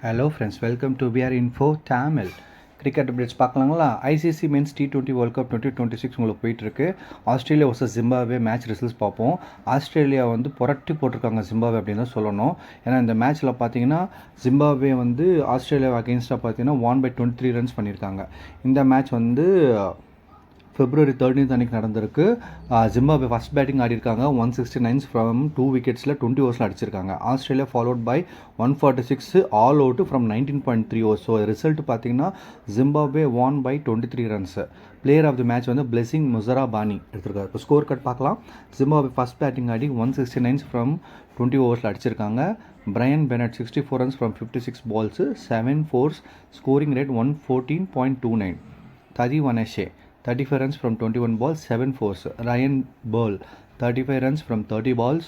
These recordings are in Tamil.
Hello friends, welcome to PR info Tamil. Cricket updates பார்க்கலாங்களா? ICC men's T20 world cup 2026 உங்களுக்கு போயிட்டுருக்கு. Australia versus Zimbabwe match results பார்ப்போம். ஆஸ்திரேலியா வந்து புரட்டி போட்டிருக்காங்க ஜிம்பாப்வே அப்படின்னு தான் சொல்லணும். ஏன்னா இந்த மேட்ச்சில் பார்த்தீங்கன்னா ஜிம்பாப்வே வந்து ஆஸ்திரேலியா அகெயின்ஸ்டாக பார்த்தீங்கன்னா 1/23 ரன்ஸ் பண்ணியிருக்காங்க. இந்த மேட்ச் வந்து February 13th அன்றைக்கி நடந்திருக்கு. ஜிம்பாப்வே ஃபஸ்ட் பேட்டிங் ஆடிருக்காங்க. 169 ஃப்ரம் 2 விக்கெட்ஸில் 20 ஓவர்ஸில் அடிச்சிருக்காங்க. Australia followed by 146 all out from 19.3 overs. So result பார்த்தீங்கன்னா Zimbabwe won by 23 runs. Player of the match வந்து பிளெஸிங் முசராபானி எடுத்திருக்காரு. இப்போ ஸ்கோர் கார்டு பார்க்கலாம். ஜிம்பாப்வே ஃபஸ்ட் பேட்டிங் ஆடி 169 ஃப்ரம் 20 ஓவர்ஸில் அடிச்சிருக்காங்க. Brian Bennett 64 runs from 56 balls, 7 fours, scoring rate 114.29. Tadiwanashe 35 runs from 21 balls, 7 fours. Ryan Burl 35 runs from 30 balls,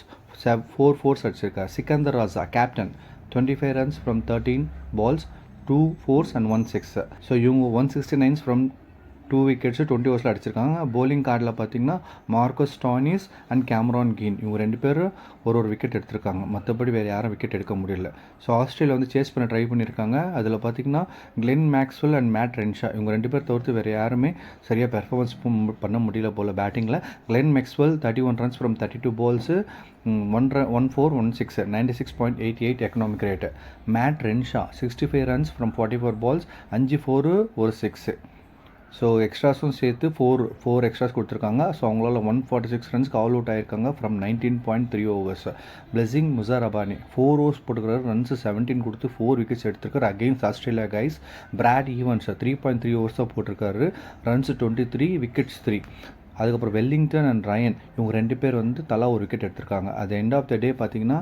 4 fours அடிச்சிருக்கார். Sikandar Raza captain 25 runs from 13 balls, 2 fours and 1 six. So இவங்க 169 from 2 wickets 20 ஓவர்ஸில் அடிச்சிருக்காங்க. போலிங் கார்டில் பார்த்தீங்கன்னா Marcus Stoinis and Cameron Green இவங்க 2 பேரும் ஒரு விக்கெட் எடுத்திருக்காங்க. மற்றபடி வேறு யாரும் விக்கெட் எடுக்க முடியல. ஸோ ஆஸ்திரேலியா வந்து சேஸ் பண்ண ட்ரை பண்ணியிருக்காங்க. அதில் பார்த்தீங்கன்னா Glenn Maxwell and Matt Renshaw இவங்க 2 பேர் தவிர்த்து வேறு யாருமே சரியாக பெர்ஃபார்மன்ஸ் பண்ண முடியல போல் பேட்டிங்கில். Glenn Maxwell 31 runs from 32 balls, 1 4 1 6, 96.88 economic rate. Matt Renshaw 65 runs from 44 balls, 5 4 1 6. So எக்ஸ்ட்ராஸும் சேர்த்து ஃபோர் எக்ஸ்ட்ராஸ் கொடுத்துருக்காங்க. ஸோ அவங்களால 146 ரன்ஸ்க்கு ஆல் அவுட் ஆகிருக்காங்க from 19.3 overs. Blessing Muzarabani 4 overs போட்டுக்கிறாரு. ரன்ஸ் 17 கொடுத்து 4 விக்கெட்ஸ் எடுத்திருக்காரு against Australia guys. Brad Evans 3.3 overs தான் போட்டிருக்காரு. Runs 23, wickets 3. அதுக்கப்புறம் வெல்லிங்டன் அண்ட் ரயன் இவங்க 2 பேர் வந்து தலா ஒரு விக்கெட் எடுத்திருக்காங்க. அது எண்ட் ஆஃப் த டே பார்த்தீங்கன்னா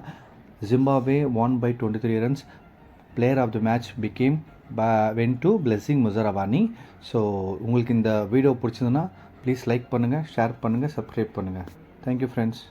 Zimbabwe won by 23 runs. Player of the match became went to Blessing Muzarabani. So உங்களுக்கு இந்த வீடியோ பிடிச்சதுன்னா ப்ளீஸ் லைக் பண்ணுங்கள், ஷேர் பண்ணுங்கள், சப்ஸ்கிரைப் பண்ணுங்கள். Thank you friends.